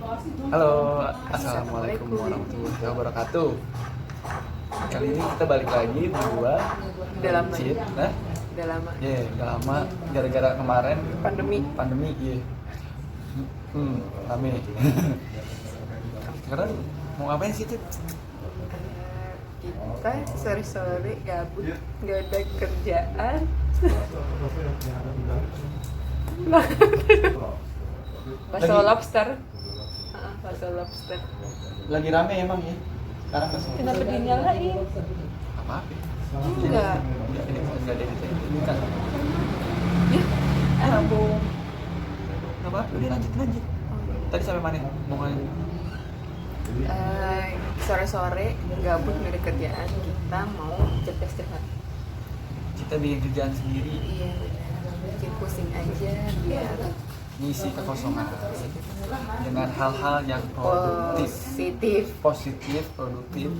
Halo, assalamualaikum warahmatullahi wabarakatuh. Kali ini kita balik lagi berdua. Udah lama. Cid, nah? Udah lama. Udah lama. Gara-gara kemarin pandemi, iya. Rame. Sekarang mau ngapain sih, Cid? Kita sore-sore gabut, nggak ada kerjaan. Bakso lobster. Bakso lobster. Lagi rame emang ya? Sekarang pas Kenapa dinyalain? apa-apa? Enggak. Enggak ada ini kan. Ya, Sambung. Enggak apa-apa, udah lanjut. Tadi sampai mana? Ngomongin sore-sore gabut nggak ada kerjaan, kita mau cepet-cepet. kita bikin kerjaan sendiri, Iya, bikin pusing aja biar ngisi kekosongan dengan hal-hal yang positif, produktif.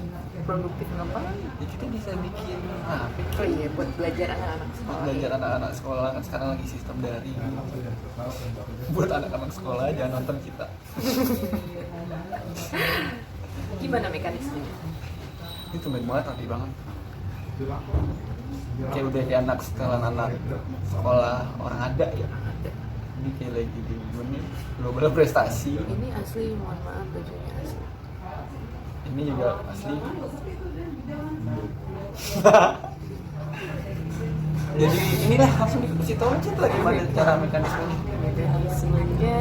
apa? Ya kita bisa bikin apa? Oh iya, buat belajar anak-anak sekolah. Belajar anak-anak sekolah kan sekarang lagi sistem daring. Buat anak-anak sekolah jangan nonton kita. Gimana mekanismenya? Itu main banget rapi banget. Kayak udah kayak anak sekolah orang ada ya. Ini kayak lagi di ini global prestasi. Ini asli, mohon maaf bajunya asli. Ini juga asli. Jadi inilah langsung dikasih tahu aja tuh gimana cara mekanismenya. Mekanismenya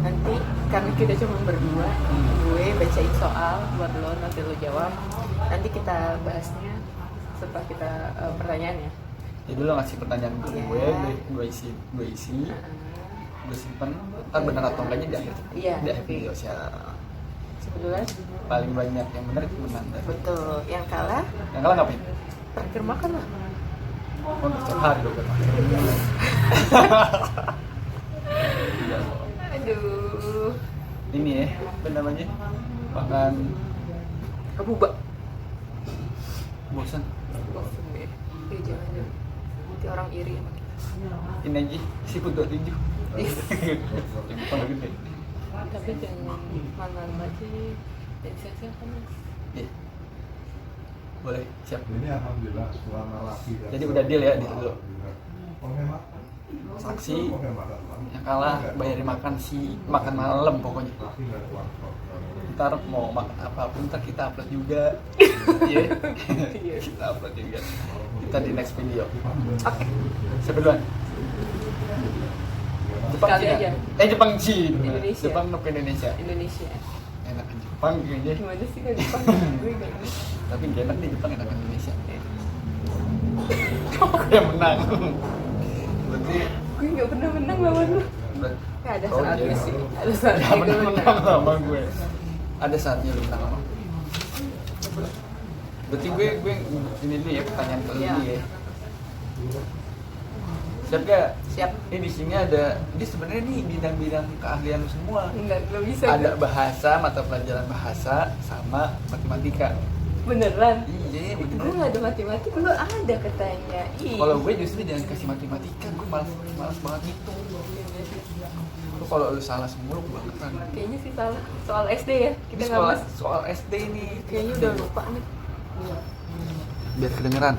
nanti karena kita cuma berdua, gue bacain soal buat lo, nanti lo jawab. Nanti kita bahasnya setelah kita pertanyaannya. Jadi lo ngasih pertanyaan ke gue isi, gue simpen. Ntar benar atau enggaknya di akhir. Iya. Di akhir video siapa. Sebetulnya Paling banyak yang benar itu menang. betul. Yang kalah Ngapain? terakhir makan lah. Oh, setiap hari dong gue Aduh. Ini ya, apa namanya? Makan Kebubak. bosan. Bosen deh. Ya jangan. Nanti orang iri sama kita. Ini aja seafood 27. Yang gede. Tapi jangan malam-malam aja. Dan siap-siap panas. Iya. Boleh, siap. Ini alhamdulillah selama laki. Jadi udah deal ya, deal dulu. Saksi yang kalah bayarin makan malam pokoknya. Ntar mau makan apapun ntar kita upload juga. Iya. Kita upload juga. Kita di next video. Oke. Siapa duluan? Jepang Sekali Cina? aja. Jepang Cina. Indonesia. Jepang ke Indonesia. Indonesia. Enak Jepang kayaknya. Gimana sih kalau Jepang? Gue gak bisa. Tapi gak enak nih Jepang enak Indonesia. Yang menang. Berarti Gue gak pernah menang lawan lu. Ya ada saatnya iya. sih. Ada saatnya Gak gue menang menang. sama gue. Ada saatnya lu menang sama. Berarti gue ini dulu ya pertanyaan ke lu Iya. ya. Siap gak? Siap. Ini di sini ada, ini sebenarnya nih bidang-bidang keahlian lu semua. Enggak bisa. Ada bahasa, mata pelajaran bahasa, sama matematika. Beneran. Iya, Gue bener. gak ada matematika, lu ada katanya. Ih. Kalau gue justru jangan kasih matematika, gue malas banget ngitung. Lu kalau lu salah semua lu kebangetan. Kayaknya sih salah. Soal SD ya. Kita Ini nggak mas. soal SD nih. Kayaknya udah lupa nih. Biar kedengeran.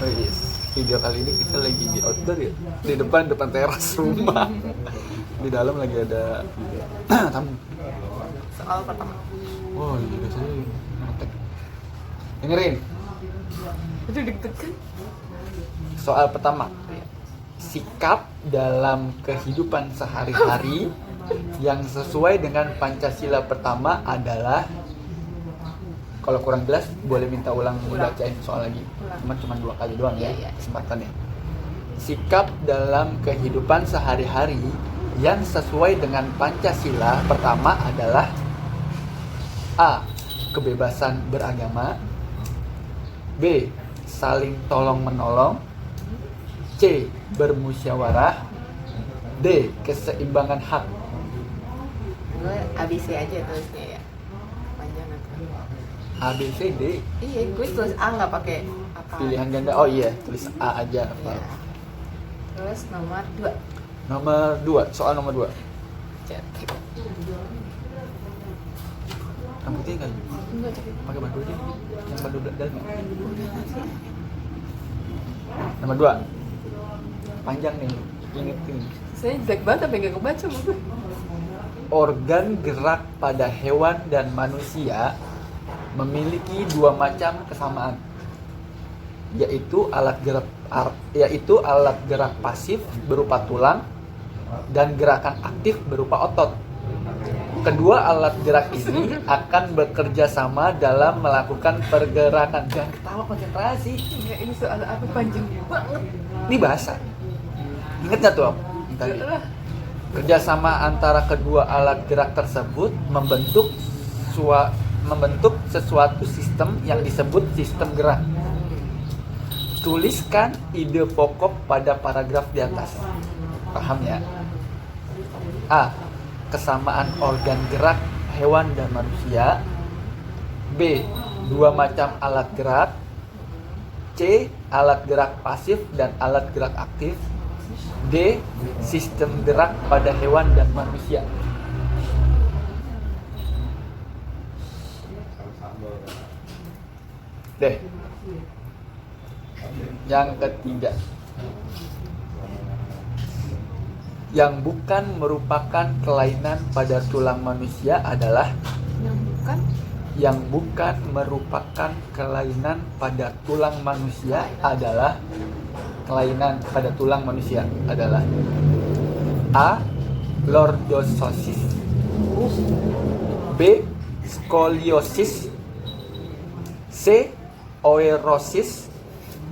Oh yes. Video kali ini kita lagi di outdoor ya. Di depan teras rumah. Di dalam lagi ada tamu. Soal pertama. Oh iya biasanya ngetek. Dengerin. Itu deg-degan. Soal pertama. Sikap dalam kehidupan sehari-hari yang sesuai dengan Pancasila pertama adalah, kalau kurang jelas boleh minta ulang bacain soal lagi. Cuma 2 kali doang ya Iya. kesempatannya. Sikap dalam kehidupan sehari-hari yang sesuai dengan Pancasila pertama adalah A. Kebebasan beragama. B. Saling tolong-menolong. C. Bermusyawarah. D. Keseimbangan hak. Gue ABC aja tulisnya ya. Panjang nanti. A, B, C, D. Iya, gue tulis A nggak pakai apa. Pilihan ganda. Oh iya, tulis A aja. Iya. Terus nomor 2. Nomor 2, soal nomor 2. Cetek. Rambutnya enggak Enggak cetek. pakai bandul aja. Yang bandul dalam. Udah ngasih. Nomor 2. Panjang nih, ingetin. Saya jelek banget tapi nggak kebaca sama gue. Organ gerak pada hewan dan manusia memiliki dua macam kesamaan, yaitu alat gerak pasif berupa tulang dan gerakan aktif berupa otot. Kedua alat gerak ini akan bekerja sama dalam melakukan pergerakan. Jangan ketawa, konsentrasi. Enggak, ini soal apa panjang banget. Ini bahasa. Ingat nggak tuh? Tadi. Kerjasama antara kedua alat gerak tersebut membentuk sesuatu sistem yang disebut sistem gerak. Tuliskan ide pokok pada paragraf di atas. Paham ya? A. Kesamaan organ gerak hewan dan manusia. B. Dua macam alat gerak. C. Alat gerak pasif dan alat gerak aktif. D. Sistem gerak pada hewan dan manusia. D. Yang ketiga, yang bukan merupakan kelainan pada tulang manusia adalah yang bukan merupakan kelainan pada tulang manusia adalah kelainan pada tulang manusia adalah A. Lordosis, B. Skoliosis, C. Oerosis,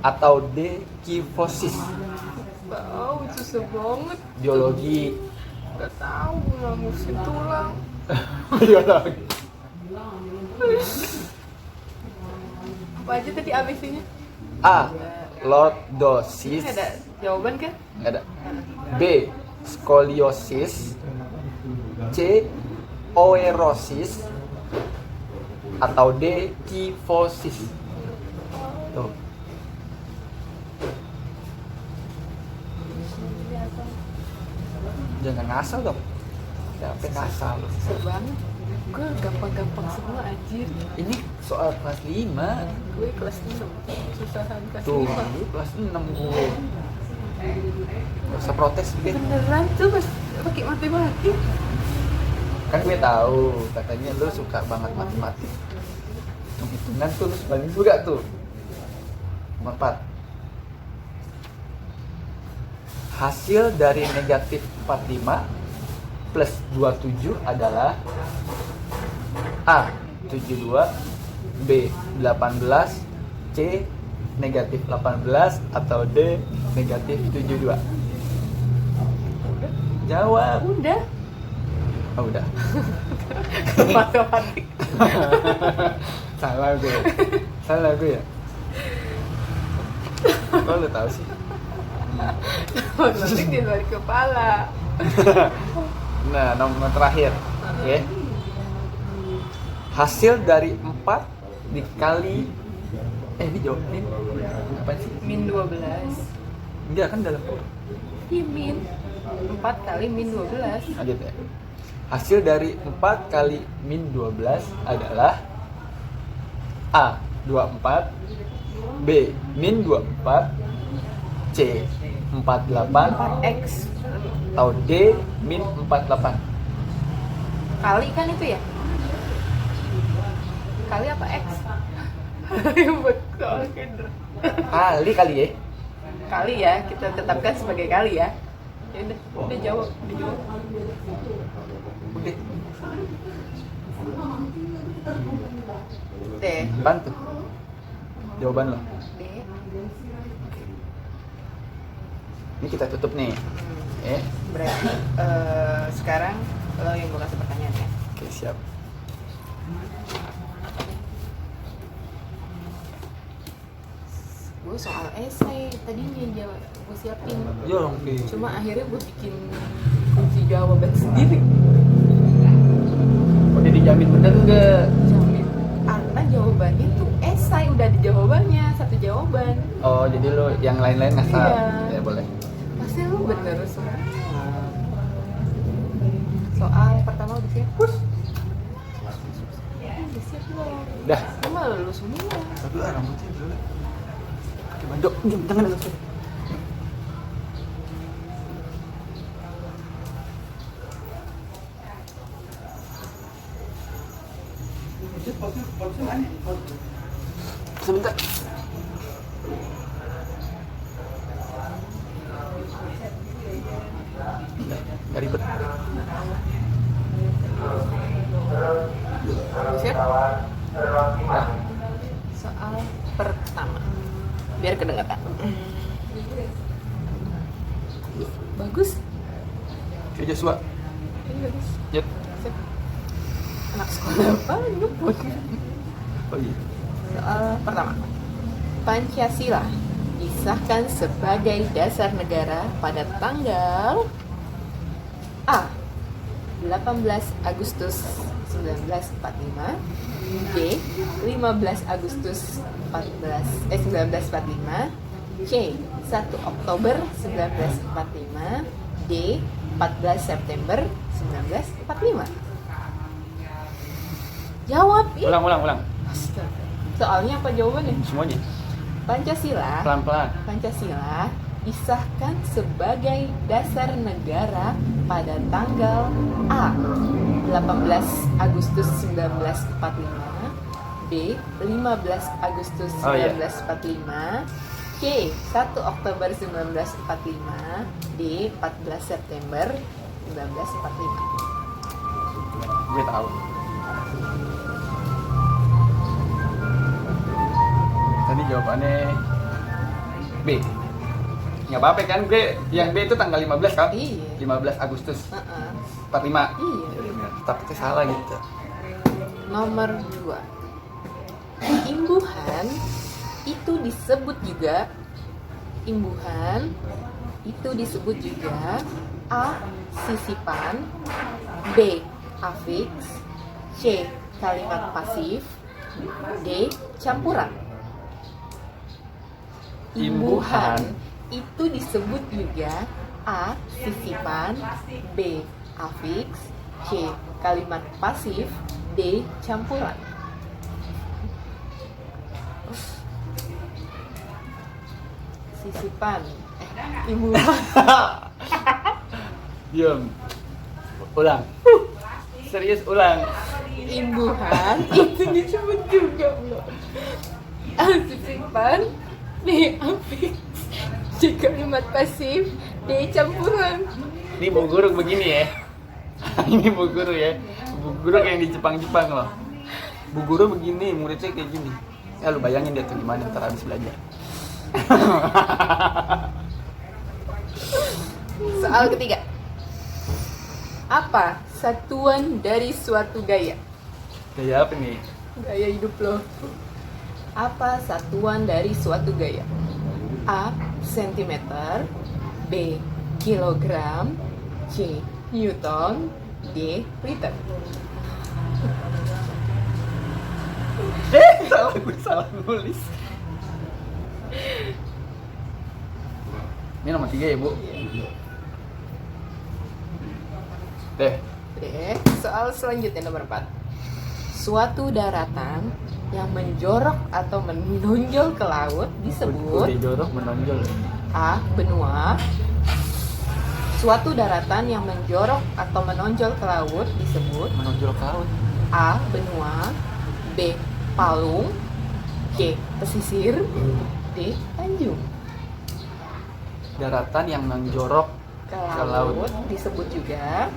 atau D. Kyphosis. Tahu susah banget. Biologi. Gak tahu nggak ngurusin tulang. Biologi. Apa aja tadi ABC-nya? A. Lordosis. Ini ada jawaban kan? Nggak ada. B. Skoliosis, C. Oerosis, atau D. Kyphosis. Tuh. Jangan ngasal dong. Siapa yang ngasal? Susah banget. Gue gampang-gampang semua anjir. Ini soal kelas 5. Gue kelas 6. Susahan kelas Tuh, 5. lu kelas 6 gue. Gak usah protes deh. Beneran tuh mas pakai matematik. Kan gue tahu katanya lu suka banget matematik. Hitungan tuh lu sebaliknya juga tuh. Nomor 4. Hasil dari negatif 45 plus 27 adalah A. 72, B. 18, C. Negatif 18, atau D. Negatif 72. Jawab. Udah. Oh, udah. Matematik. Salah gue ya. Kok lu tahu sih? Matematik di luar kepala. Nah, nomor terakhir. Oke. Hasil dari 4 dikali ini jawab ini apa sih? Min 12. Enggak kan dalam kurung. Iya min 4 kali min 12. Lanjut ya. Hasil dari 4 kali min 12 adalah A. 24, B. Min 24, C. 48, X atau D. Min 48. kali kan itu ya? Kali apa X? Betul Kendra. Kali ya. Kali ya, kita tetapkan sebagai kali ya. Ya udah jawab, udah jawab. Udah. D. Bantu. Jawaban lo. D. Ini kita tutup nih. Berarti sekarang lo yang gue kasih pertanyaannya. Oke, siap. Gue soal esai tadinya jawab gue siapin. Ya, oke. Cuma akhirnya gue bikin kunci jawaban sendiri. Udah dijamin bener nggak? Jamin. Karena jawabannya tuh esai udah ada jawabannya, satu jawaban. Oh, jadi lo yang lain-lain ngasal? Iya. Ya boleh. Pasti lu bener semua. Soal pertama udah siap? Udah siap belum? Dah. Sama lu semua. Aduh, rambutnya dulu. Coba dok, jangan dok. Sebentar. Nggak ribet. Siap? Nah, Soal pertama. Biar kedengeran. Bagus? Oke, Joshua. Ini bagus. Yep. Siap. Anak sekolah apa? Nyebut. Oh iya. Soal pertama. Pancasila disahkan sebagai dasar negara pada tanggal A. 18 Agustus 1945, B. 15 Agustus 1945, C. 1 Oktober 1945, D. 14 September 1945. Jawab ini. Ulang. Astaga. Soalnya apa jawabannya? Semuanya. Pancasila Pelan-pelan. disahkan sebagai dasar negara pada tanggal A. 18 Agustus 1945, B. 15 Agustus Oh, iya. 1945, C. 1 Oktober 1945, D. 14 September 1945. Gue tahu. Tadi jawabannya B. Nggak apa-apa kan, gue yang B itu tanggal 15 kan? Iya. 15 Agustus Heeh. 45. Iya. Tapi salah gitu. Nomor 2. Imbuhan itu disebut juga A. Sisipan, B. Afiks, C. Kalimat pasif, D. Campuran. Imbuhan itu disebut juga A. Sisipan, B. Afiks, C. Kalimat pasif, D. Campuran. Sisipan, imbuhan. Diam. Ulang. Serius ulang. Imbuhan itu disebut juga belum. A. Sisipan, B. Afiks, C. Kalimat pasif, D. Campuran. Ini bu guru begini ya. Ini bu guru ya. Bu guru kayak di Jepang-Jepang loh. Bu guru begini, muridnya kayak gini. Ya lu bayangin dia tuh gimana ntar habis belajar. Soal ketiga. Apa satuan dari suatu gaya? Gaya apa nih? Gaya hidup lo. Apa satuan dari suatu gaya? A. Sentimeter, B. Kilogram, C. Newton, D. Liter. Salah, gue salah nulis. Ini nomor 3 ya bu? Deh. D. Soal selanjutnya nomor 4. Suatu daratan yang menjorok atau menonjol ke laut disebut jorok menonjol. A. Benua. Suatu daratan yang menjorok atau menonjol ke laut disebut Menonjol ke laut. A. Benua, B. Palung, C. Pesisir, D. Tanjung. Daratan yang menjorok Ke ke laut. laut disebut juga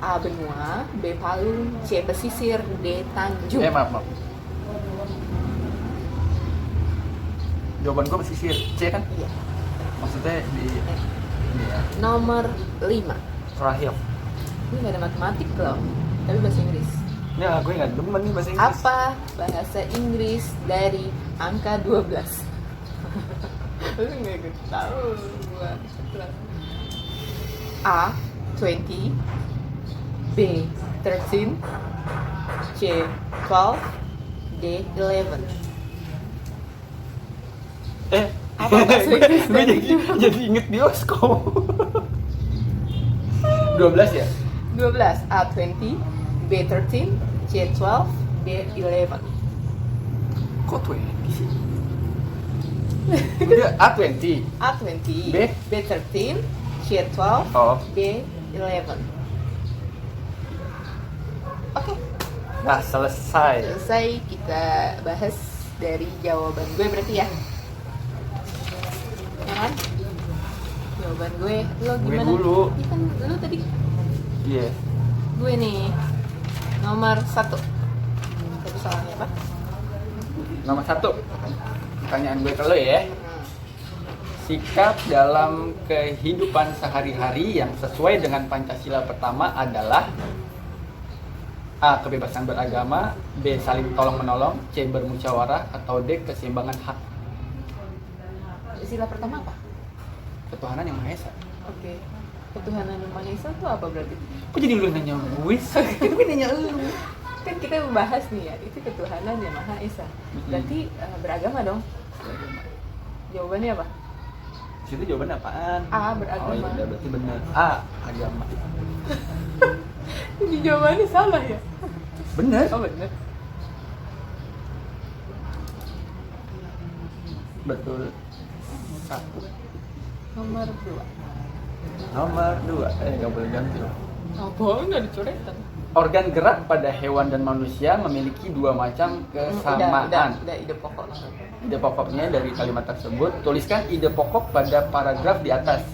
A. Benua, B. Palung, C. Pesisir, D. Tanjung. Maaf. Jawaban gue pesisir. C kan? Iya. Maksudnya di ini ya. Nomor 5. Terakhir. Ini nggak ada matematik loh, tapi bahasa Inggris. Ya, gue nggak demen nih bahasa Inggris. Apa bahasa Inggris dari angka 12? Lu nggak tahu gua. A. 20, B. 13, C. 12, D. 11. Apa bahasa Inggris gue dari jadi inget bioskop. 12 ya? 12 A20, B13, C12, D11. Kok 20 sih? Udah A20. A20, B? B13, C12, Oh. D11. Oke, Nah, selesai. selesai kita bahas dari jawaban gue berarti ya. Ya kan? Jawaban gue, lo Gue gimana? dulu. Iya kan lo tadi. Iya. Gue nih nomor 1. Tadi soalnya apa? Nomor 1. Pertanyaan gue ke lo ya. Sikap dalam kehidupan sehari-hari yang sesuai dengan Pancasila pertama adalah A. Kebebasan beragama, B. Saling tolong-menolong, C. Bermusyawarah, atau D. Keseimbangan hak. Sila pertama apa? Ketuhanan yang Maha Esa. Oke. Ketuhanan yang Maha Esa itu apa berarti? Kok jadi lu nanya gue sih? Itu gue nanya lu. Kan kita membahas nih ya, itu ketuhanan yang Maha Esa. Berarti beragama dong. Jawabannya apa? Situ jawaban apaan? A, beragama. Oh iya, berarti benar. A. Agama. Ini jawabannya salah ya? Bener. Oh bener. Betul. 1. Nomor 2. Nomor 2. Gak boleh ganti loh. Apa? Nggak dicoretan. Organ gerak pada hewan dan manusia memiliki dua macam kesamaan. Udah ide pokok. Ide pokoknya dari kalimat tersebut, tuliskan ide pokok pada paragraf di atas.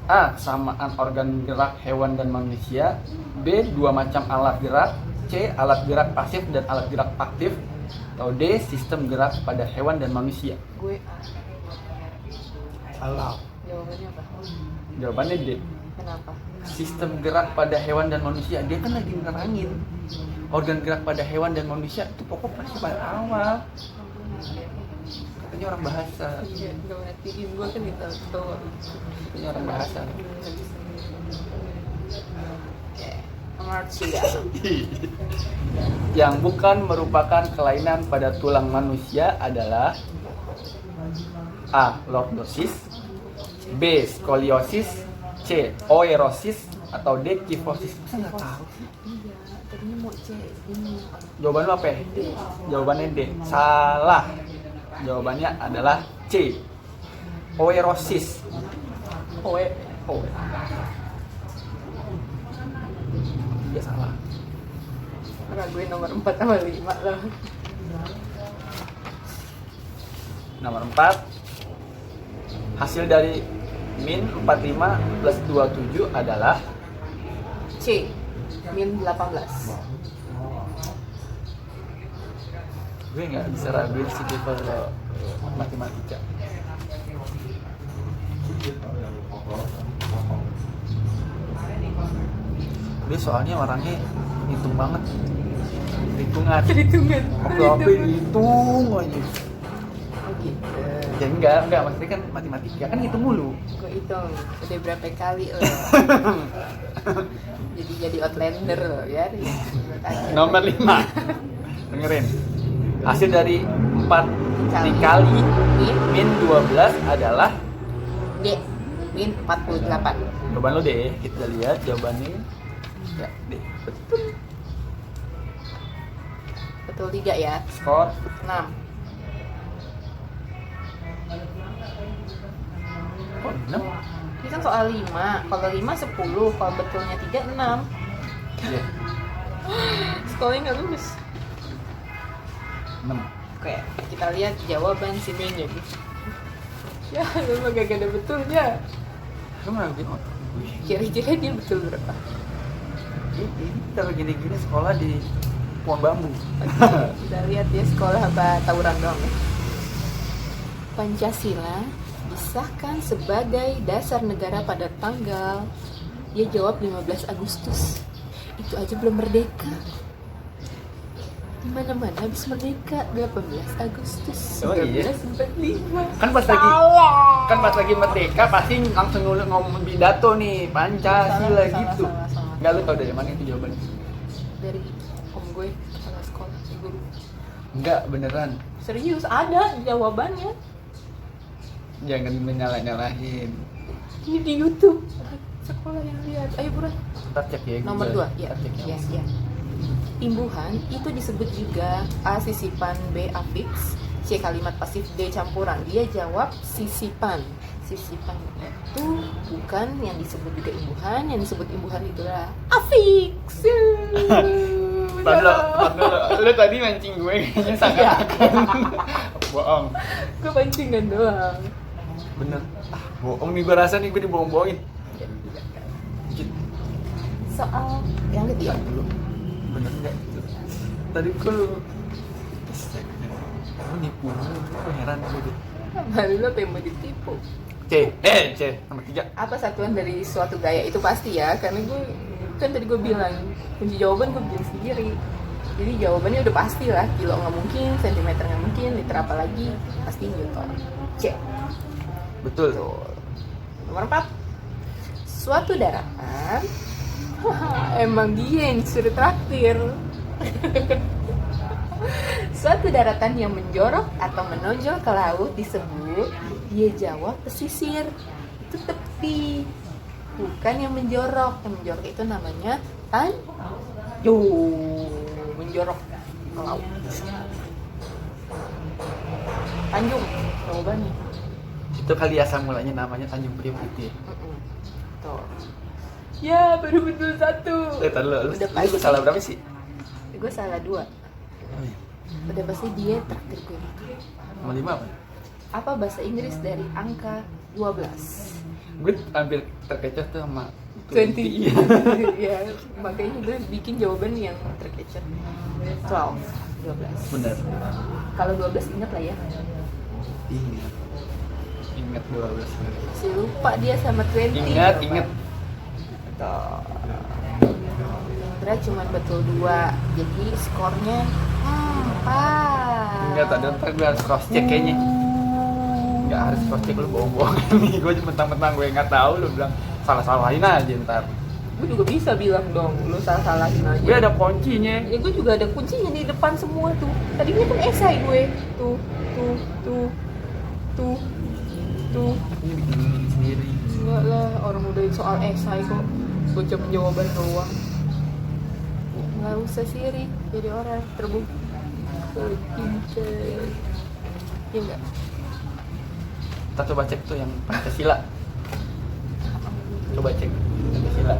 A. Kesamaan organ gerak hewan dan manusia. B. Dua macam alat gerak. C. Alat gerak pasif dan alat gerak aktif. Atau D. Sistem gerak pada hewan dan manusia. Gue A. Salah. Jawabannya apa? Jawabannya D. Kenapa? Sistem gerak pada hewan dan manusia. Dia kan lagi nerangin organ gerak pada hewan dan manusia itu pokok pasti pada awal. Katanya orang bahasa. Iya, nggak ngertiin gue kan ditahu. Katanya orang bahasa. Oke. Nomor 3. Yang bukan merupakan kelainan pada tulang manusia adalah A. Lordosis, B. Skoliosis, C. Oerosis, atau D. Kifosis. Masa nggak tahu sih? Iya, tadinya mau C ini. Jawaban lo apa? Jawabannya D. Salah. Jawabannya adalah C. Oerosis. Oe. Oh. Dia salah. Karena gue nomor 4 sama 5 lah. Nomor 4. Hasil dari min 45 plus 27 adalah C. Min 18. gue nggak bisa raguin sih dia kalau matematika. Dia soalnya orangnya hitung banget, hitungan. Perhitungan. Apa dihitung aja. Oh gitu. Ya enggak, maksudnya kan matematika kan hitung mulu. Gue hitung udah berapa kali lo. jadi outlander lo ya. Nomor 5. Dengerin. Hasil dari 4 dikali min 12 adalah D. Min 48. jawaban lo deh. Kita lihat jawabannya. Ya, D. Betul. Betul 3 ya. Skor 6. kok 6? Ini kan soal 5. Kalau 5 10, kalau betulnya 3 6. Iya, Sekolahnya nggak lulus. 6. Oke, kita lihat jawaban si Menyo. Ya, lu mah gak ada betulnya. Lu ngeraguin otak gue. Kira-kira dia betul berapa? Ini kalau gini-gini sekolah di pohon bambu. Kita lihat dia sekolah apa tawuran doang ya. Pancasila disahkan sebagai dasar negara pada tanggal, dia jawab 15 Agustus. Itu aja belum merdeka. Mana-mana habis merdeka 18 Agustus Oh, iya? 1945. Kan pas lagi merdeka pasti langsung ngomong pidato nih Pancasila Salah, gitu. salah. Enggak, lu tau dari mana itu jawabannya? Dari om gue kepala sekolah si guru. Enggak, beneran. Serius ada jawabannya. Jangan menyalah-nyalahin. Ini di YouTube. sekolah yang lihat. Ayo buruan. Ntar cek ya. Nomor Google. 2, ya. Ntar cek Ya, ya. Imbuhan itu disebut juga A sisipan, B afiks, C kalimat pasif, D campuran. Dia jawab sisipan. Sisipan itu bukan yang disebut juga imbuhan, yang disebut imbuhan itulah afiks. Padahal lu tadi mancing gue kayaknya sangat bohong. Gue pancingan doang. Bener. Bohong nih gue rasa nih gue dibohong-bohongin. Soal yang ketiga Dulu. Bener enggak? Tadi kok lu nipu lu heran gue deh. baru lo yang mau ditipu. C, nomor 3. Apa satuan dari suatu gaya? Itu pasti ya, karena gue kan tadi gue bilang kunci jawaban gue bikin sendiri. Jadi jawabannya udah pasti lah, kilo nggak mungkin, sentimeter nggak mungkin, liter apa lagi, pasti Newton. C. Betul. Nomor 4. Suatu daratan. Emang dia yang disuruh traktir. Suatu daratan yang menjorok atau menonjol ke laut disebut, dia jawab pesisir. Itu tepi, bukan yang menjorok. Yang menjorok itu namanya tanjung. Menjorok ke laut. Tanjung, jawabannya. Itu kali asal mulanya namanya Tanjung Priok itu ya. Tuh. Ya, baru betul 1. Tadi lu Udah pasti. salah berapa sih? Gue salah 2. Oh, iya. Udah pasti dia traktir gue. Nomor 5 apa? Apa bahasa Inggris dari angka 12? Gue hampir terkecoh tuh sama 20. Iya. Ya, makanya gue bikin jawaban yang terkecoh. 12. Bener. Kalau 12 ingat lah ya. Ingat 12. Masih lupa dia sama 20. Ingat. Tuh. Indra cuma betul 2. Jadi skornya 4. Enggak, ntar gue harus cross check kayaknya. Enggak harus cross check, lu bohong-bohong nih. Gue cuma mentang-mentang gue nggak tahu, lu bilang salah-salahin aja ntar. Gue juga bisa bilang dong, lu salah-salahin aja. Gue ada kuncinya. Ya gue juga ada kuncinya di depan semua tuh. Tadinya kan esai gue. Tuh. Ini bikin sendiri. Enggak lah, orang udah soal esai kok. Gue cuma jawaban doang. Nggak usah sirik, jadi orang terbukti pinter. Ya enggak? Kita coba cek tuh yang Pancasila. Coba cek Pancasila.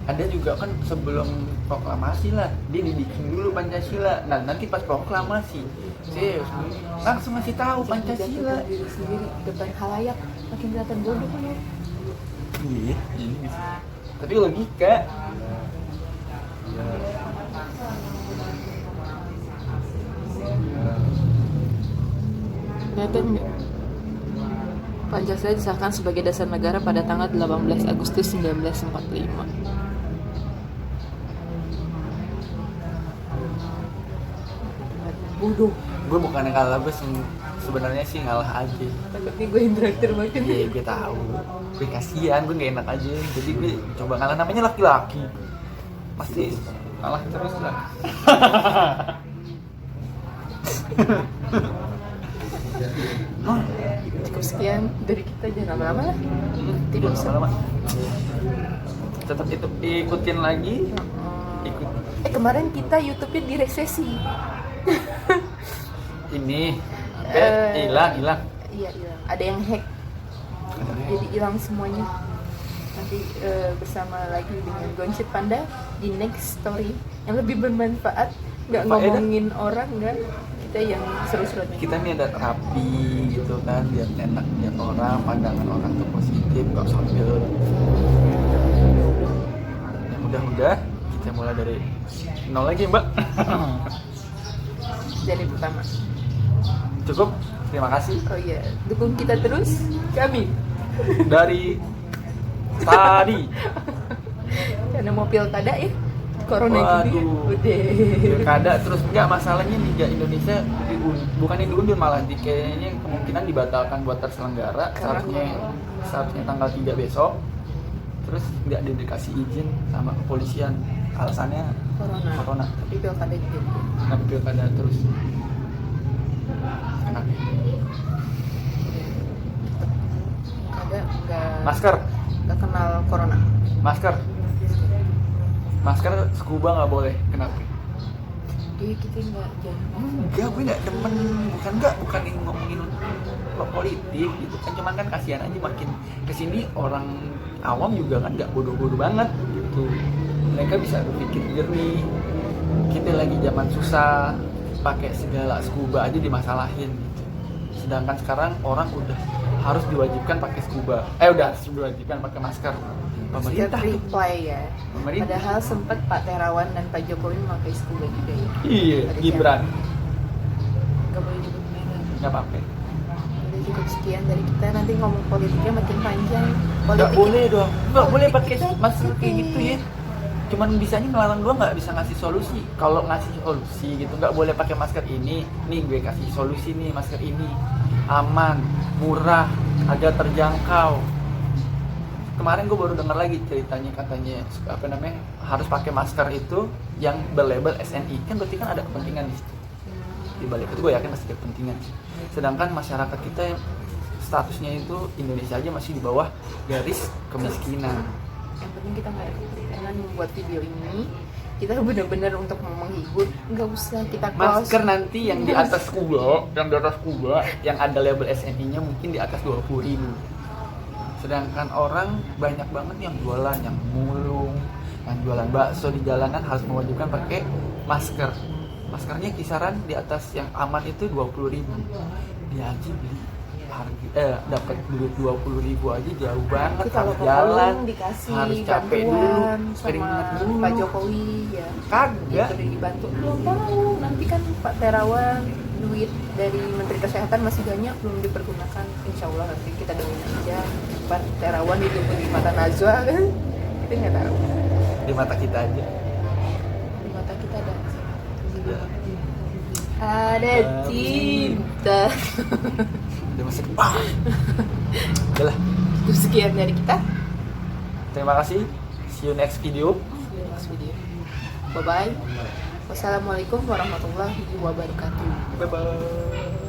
Ada juga kan sebelum proklamasi lah, dia dibikin dulu Pancasila. Nah nanti pas proklamasi, saya langsung ngasih tahu Pancasila. Diri sendiri depan halayak makin kelihatan bodoh kan ya. Iya, ini bisa. Tapi logika. Kelihatan nggak? Pancasila disahkan sebagai dasar negara pada tanggal 18 Agustus 1945. Bodoh. Gue bukan yang kalah, gue sebenarnya sih ngalah aja. Tapi gue yang terakhir makin. Iya, gue tahu. Gue kasihan, gue gak enak aja. Jadi gue coba ngalah, namanya laki-laki. Pasti kalah terus lah. Cukup sekian dari kita, jangan lama-lama lah. Tidak usah. Lama-lama. Tetap itu ikutin lagi. Ikut. Kemarin kita YouTube-nya diresesi. Ini hilang. Iya, hilang. Ada yang hack. Jadi hilang semuanya. Nanti bersama lagi dengan Gonship Panda di next story yang lebih bermanfaat. Nggak ngomongin orang, nggak. Kita yang seru-seru. Kita nih ada rapi gitu kan, biar enak lihat orang, pandangan orang tuh positif, nggak sambil. Ya udah kita mulai dari nol lagi, Mbak. Dari pertama. Cukup, terima kasih. Oh iya, dukung kita terus, kami. Dari tadi. Karena mau pilkada ya, corona gini. Udah. Pilkada terus nggak, masalahnya Liga Indonesia bukannya diundur, malah kayaknya kemungkinan dibatalkan buat terselenggara. Seharusnya tanggal 3 besok. Terus nggak dikasih izin sama kepolisian, alasannya corona. Tapi pilkada juga. Kenapa pilkada terus? Enak. Pilkada nggak. Masker. Nggak terkenal corona? Masker scuba nggak boleh, kenapa? Jadi kita nggak jadi. Enggak, gue nggak demen, bukan ngomongin politik gitu kan, cuman kan kasihan aja makin kesini orang awam juga kan nggak bodoh-bodoh banget gitu, mereka bisa berpikir jernih. Kita lagi zaman susah, pakai segala scuba aja dimasalahin gitu. Sedangkan sekarang orang udah harus diwajibkan pakai scuba, udah diwajibkan pakai masker. Pemerintah tuh. Reply ya. Pemerintah. Padahal sempat Pak Terawan dan Pak Jokowi memakai scuba juga ya. Iya, Ada Gibran. Nggak boleh nyebut merek. Nggak apa-apa. Udah cukup sekian dari kita, nanti ngomong politiknya makin panjang. Nggak Politik boleh dong. Nggak boleh pakai kita masker kayak penting. gitu ya. Cuman bisanya ngelarang doang, nggak bisa ngasih solusi. Kalau ngasih solusi gitu, nggak boleh pakai masker ini. Nih gue kasih solusi nih, masker ini aman, murah, harga terjangkau. Kemarin gue baru dengar lagi ceritanya, katanya harus pakai masker itu yang berlabel SNI, kan berarti kan ada kepentingan di situ. Di balik itu gue yakin pasti ada kepentingan. Sedangkan masyarakat kita yang statusnya itu Indonesia aja masih di bawah garis kemiskinan. Yang penting kita nggak ada kepentingan membuat video ini. Kita benar-benar untuk menghibur, nggak usah kita close. Masker nanti yang di atas kuba, yang ada label SNI-nya mungkin di atas 20.000. Sedangkan orang banyak banget yang jualan, yang mulung, yang jualan bakso di jalanan harus mewajibkan pakai masker. Maskernya kisaran di atas yang aman itu 20.000. Dia aja beli dapat duit 20.000 aja jauh banget. Tapi kalau Harus jalan, dikasih harus capek dulu, bantuan keringat sama dulu. Pak Jokowi ya. Kagak. Itu dibantu. Belum tahu. Nanti kan Pak Terawan duit dari Menteri Kesehatan masih banyak belum dipergunakan. Insya Allah nanti kita doain aja Pak Terawan itu di mata Najwa kan. Kita nggak tahu. Di mata kita aja. Di mata kita ada Ya. ada cinta. Udah masuk. Udah lah. Itu sekian dari kita. Terima kasih. See you next video. Next video. Bye bye. Wassalamualaikum warahmatullahi wabarakatuh. Bye bye.